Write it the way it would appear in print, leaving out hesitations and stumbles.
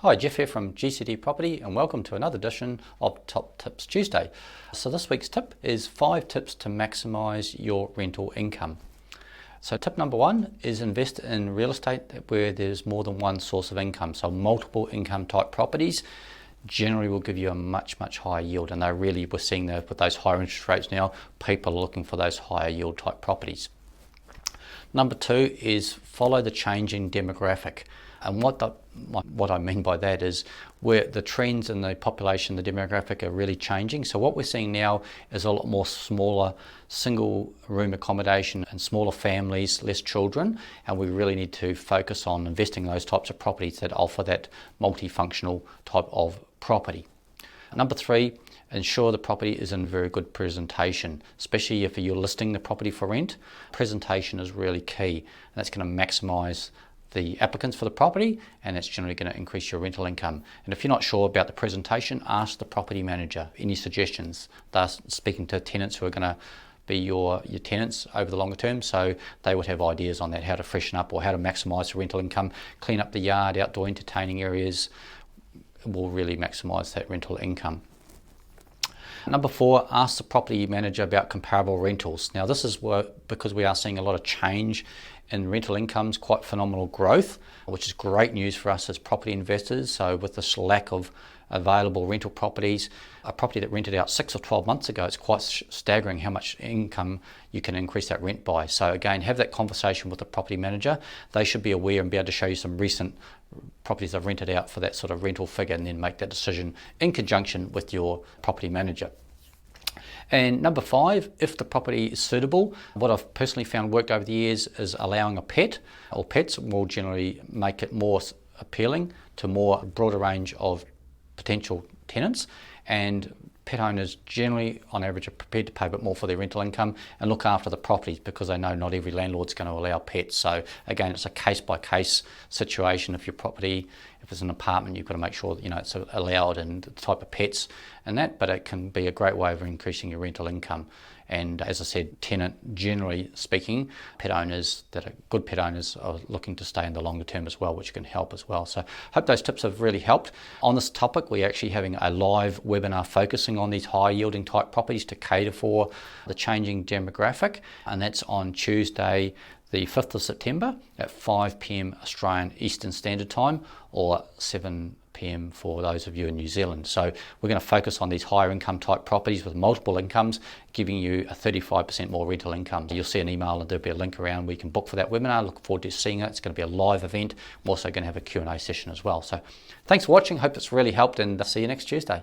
Hi, Jeff here from GCD Property and welcome to another edition of Top Tips Tuesday. So this week's tip is 5 tips to maximise your rental income. So tip number 1 is invest in real estate where there's more than one source of income. So multiple income type properties generally will give you a much higher yield, and we're seeing that with those higher interest rates now, people are looking for those higher yield type properties. Number 2 is follow the changing demographic. And what I mean by that is where the trends in the population, the demographic are really changing. So what we're seeing now is a lot more smaller single room accommodation and smaller families, less children, and we really need to focus on investing in those types of properties that offer that multifunctional type of property. Number 3, ensure the property is in very good presentation, especially if you're listing the property for rent. Presentation is really key, and that's going to maximise the applicants for the property, and that's generally going to increase your rental income. And if you're not sure about the presentation, ask the property manager any suggestions. They're speaking to tenants who are going to be your tenants over the longer term, so they would have ideas on that, how to freshen up or how to maximise the rental income, clean up the yard, outdoor entertaining areas will really maximise that rental income. Number 4, ask the property manager about comparable rentals. Now this is because we are seeing a lot of change in rental incomes, quite phenomenal growth, which is great news for us as property investors. So with this lack of available rental properties, a property that rented out 6 or 12 months ago, it's quite staggering how much income you can increase that rent by. So again, have that conversation with the property manager. They should be aware and be able to show you some recent properties they've rented out for that sort of rental figure, and then make that decision in conjunction with your property manager. And number 5, if the property is suitable, what I've personally found worked over the years is allowing a pet, or pets will generally make it more appealing to more broader range of potential tenants, and pet owners generally on average are prepared to pay a bit more for their rental income and look after the properties because they know not every landlord's going to allow pets. So again, it's a case by case situation. If your property, if it's an apartment, you've got to make sure that it's allowed and the type of pets and that, but it can be a great way of increasing your rental income. And as I said, tenant, generally speaking, pet owners that are good pet owners are looking to stay in the longer term as well, which can help as well. So hope those tips have really helped. On this topic, we're actually having a live webinar focusing on these high yielding type properties to cater for the changing demographic. And that's on Tuesday, the 5th of September at 5 p.m. Australian Eastern Standard Time, or 7 p.m. for those of you in New Zealand. So we're going to focus on these higher income type properties with multiple incomes, giving you a 35% more rental income. You'll see an email and there'll be a link around where you can book for that webinar. Look forward to seeing it. It's going to be a live event. We're also going to have a Q&A session as well. So thanks for watching. Hope it's really helped, and see you next Tuesday.